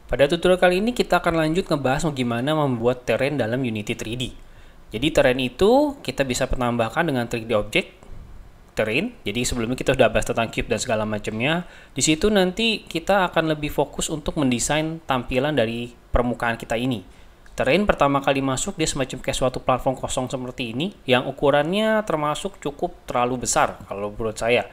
Pada tutorial kali ini kita akan lanjut ngebahas bagaimana membuat terrain dalam Unity 3D. Jadi terrain itu kita bisa penambahkan dengan 3D object terrain. Jadi sebelumnya kita sudah bahas tentang cube dan segala macamnya. Di situ nanti kita akan lebih fokus untuk mendesain tampilan dari permukaan kita ini. Terrain pertama kali masuk dia semacam kayak suatu platform kosong seperti ini yang ukurannya termasuk cukup terlalu besar kalau menurut saya.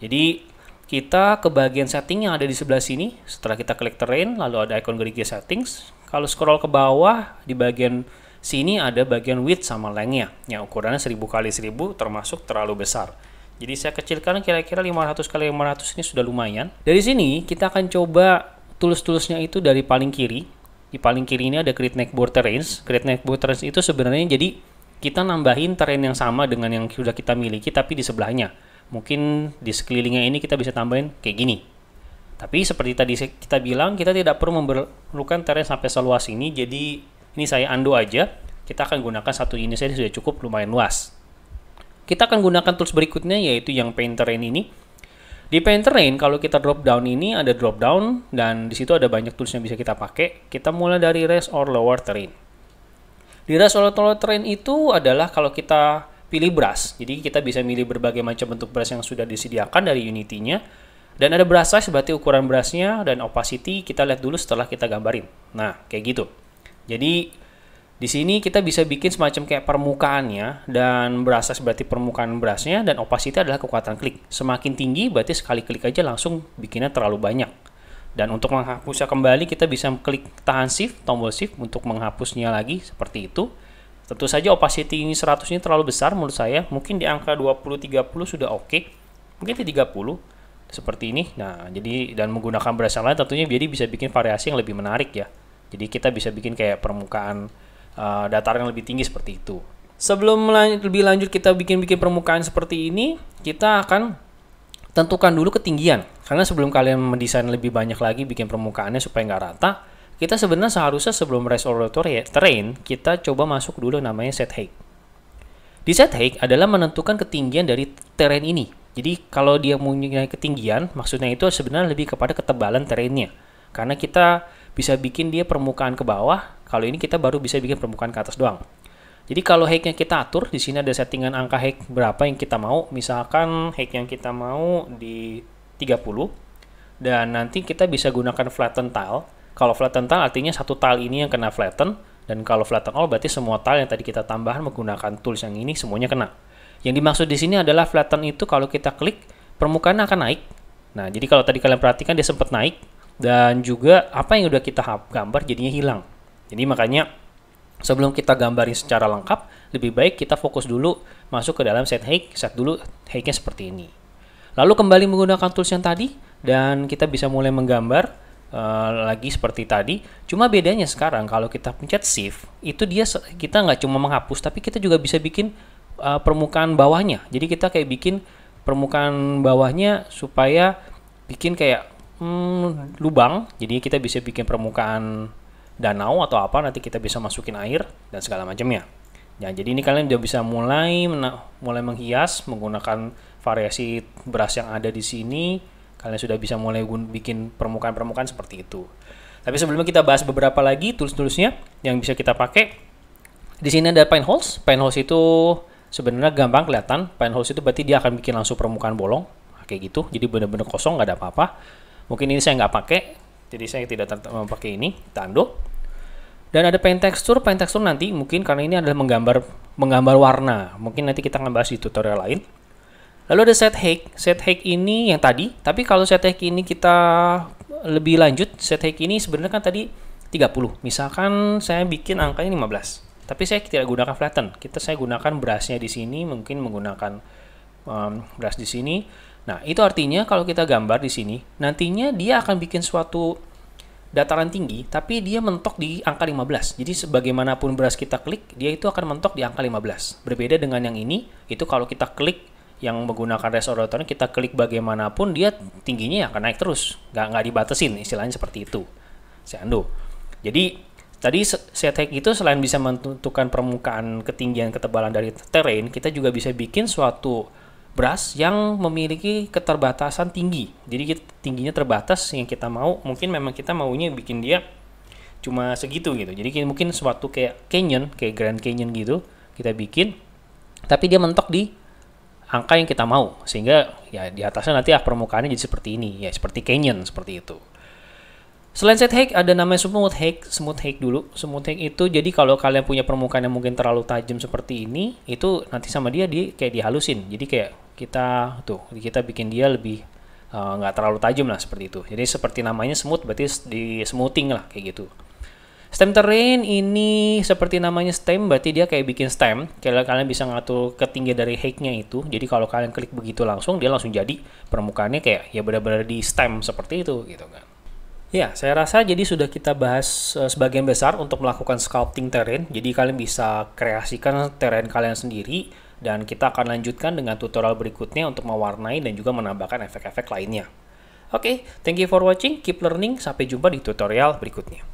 Jadi kita ke bagian setting yang ada di sebelah sini. Setelah kita klik terrain, lalu ada icon grid settings. Kalau scroll ke bawah, di bagian sini ada bagian width sama length-nya, yang ukurannya 1000 kali 1000 termasuk terlalu besar. Jadi saya kecilkan kira-kira 500 kali 500, ini sudah lumayan. Dari sini kita akan coba tools-toolsnya itu dari paling kiri. Di paling kiri ini ada create neckboard terrains. Create neckboard terrains itu sebenarnya jadi kita nambahin terrain yang sama dengan yang sudah kita miliki tapi di sebelahnya. Mungkin di sekelilingnya ini kita bisa tambahin kayak gini. Tapi seperti tadi kita bilang, kita tidak perlu memerlukan terrain sampai seluas ini. Jadi ini saya undo aja. Kita akan gunakan satu ini saja, sudah cukup lumayan luas. Kita akan gunakan tools berikutnya, yaitu yang paint terrain ini. Di paint terrain, kalau kita drop down ini ada drop down, dan di situ ada banyak tools yang bisa kita pakai. Kita mulai dari raise or lower terrain. Di raise or lower terrain itu adalah kalau kita pilih brush, jadi kita bisa milih berbagai macam bentuk brush yang sudah disediakan dari Unity-nya. Dan ada brush size, berarti ukuran brushnya, dan opacity kita lihat dulu setelah kita gambarin. Nah, kayak gitu. Jadi di sini kita bisa bikin semacam kayak permukaannya, dan brush size berarti permukaan brushnya, dan opacity adalah kekuatan klik. Semakin tinggi berarti sekali klik aja langsung bikinnya terlalu banyak. Dan untuk menghapusnya kembali kita bisa klik tahan shift, tombol shift untuk menghapusnya lagi seperti itu. Tentu saja opacity ini 100 ini terlalu besar menurut saya. Mungkin di angka 20-30 sudah oke. Mungkin di 30 seperti ini. Nah, jadi dan menggunakan brush yang lain tentunya jadi bisa bikin variasi yang lebih menarik ya. Jadi kita bisa bikin kayak permukaan dataran yang lebih tinggi seperti itu. Sebelum lebih lanjut kita bikin permukaan seperti ini, kita akan tentukan dulu ketinggian. Karena sebelum kalian mendesain lebih banyak lagi bikin permukaannya supaya nggak rata, kita sebenarnya seharusnya sebelum raise or lower terrain, kita coba masuk dulu namanya set height. Di set height adalah menentukan ketinggian dari terrain ini. Jadi kalau dia mempunyai ketinggian, maksudnya itu sebenarnya lebih kepada ketebalan terrainnya. Karena kita bisa bikin dia permukaan ke bawah, kalau ini kita baru bisa bikin permukaan ke atas doang. Jadi kalau height-nya kita atur, di sini ada settingan angka height berapa yang kita mau. Misalkan height yang kita mau di 30, dan nanti kita bisa gunakan flatten tile. Kalau flatten tile artinya satu tile ini yang kena flatten, dan kalau flatten all berarti semua tile yang tadi kita tambahkan menggunakan tools yang ini semuanya kena. Yang dimaksud di sini adalah flatten itu kalau kita klik permukaan akan naik. Nah, jadi kalau tadi kalian perhatikan dia sempat naik, dan juga apa yang udah kita gambar jadinya hilang. Jadi makanya sebelum kita gambarin secara lengkap, lebih baik kita fokus dulu masuk ke dalam set height, set dulu height-nya seperti ini. Lalu kembali menggunakan tools yang tadi, dan kita bisa mulai menggambar lagi seperti tadi. Cuma bedanya sekarang kalau kita pencet shift itu kita nggak cuma menghapus tapi kita juga bisa bikin permukaan bawahnya. Jadi kita kayak bikin permukaan bawahnya supaya bikin kayak lubang. Jadi kita bisa bikin permukaan danau atau apa, nanti kita bisa masukin air dan segala macamnya. Nah, jadi ini kalian udah bisa mulai menghias menggunakan variasi brush yang ada di sini. Kalian sudah bisa mulai bikin permukaan-permukaan seperti itu. Tapi sebelumnya kita bahas beberapa lagi tools-toolsnya yang bisa kita pakai. Di sini ada paint holes. Paint holes itu sebenarnya gampang kelihatan. Paint holes itu berarti dia akan bikin langsung permukaan bolong. Kayak gitu. Jadi benar-benar kosong, nggak ada apa-apa. Mungkin ini saya nggak pakai. Jadi saya tidak memakai ini. Kita undo. Dan ada paint texture. Paint texture nanti mungkin karena ini adalah menggambar warna. Mungkin nanti kita akan bahas di tutorial lain. Lalu ada set height. Set height ini yang tadi, tapi kalau set height ini kita lebih lanjut, set height ini sebenarnya kan tadi 30. Misalkan saya bikin angkanya 15. Tapi saya tidak gunakan flatten. Saya gunakan brushnya di sini, mungkin menggunakan brush di sini. Nah, itu artinya kalau kita gambar di sini, nantinya dia akan bikin suatu dataran tinggi, tapi dia mentok di angka 15. Jadi sebagaimanapun brush kita klik, dia itu akan mentok di angka 15. Berbeda dengan yang ini, itu kalau kita klik yang menggunakan raise or lower, kita klik bagaimanapun dia tingginya akan naik terus, nggak dibatasin, istilahnya seperti itu. Saya undo. Jadi tadi set height itu selain bisa menentukan permukaan ketinggian ketebalan dari terrain, kita juga bisa bikin suatu brush yang memiliki keterbatasan tinggi. Jadi tingginya terbatas yang kita mau. Mungkin memang kita maunya bikin dia cuma segitu gitu. Jadi mungkin suatu kayak canyon, kayak Grand Canyon gitu kita bikin, tapi dia mentok di angka yang kita mau, sehingga ya di atasnya nanti permukaannya jadi seperti ini, ya seperti canyon seperti itu. Selain set height ada namanya smooth height. Smooth height dulu. Smooth height itu jadi kalau kalian punya permukaan yang mungkin terlalu tajam seperti ini, itu nanti sama dia kayak dihalusin. Jadi kayak kita bikin dia lebih nggak terlalu tajam lah seperti itu. Jadi seperti namanya smooth, berarti di smoothing lah kayak gitu. Stem terrain ini seperti namanya stem, berarti dia kayak bikin stem. Kalian bisa ngatur ketinggian dari height-nya itu. Jadi kalau kalian klik begitu langsung, dia langsung jadi permukaannya kayak ya benar-benar di stem seperti itu gitu kan. Ya, saya rasa jadi sudah kita bahas sebagian besar untuk melakukan sculpting terrain. Jadi kalian bisa kreasikan terrain kalian sendiri, dan kita akan lanjutkan dengan tutorial berikutnya untuk mewarnai dan juga menambahkan efek-efek lainnya. Oke, thank you for watching, keep learning, sampai jumpa di tutorial berikutnya.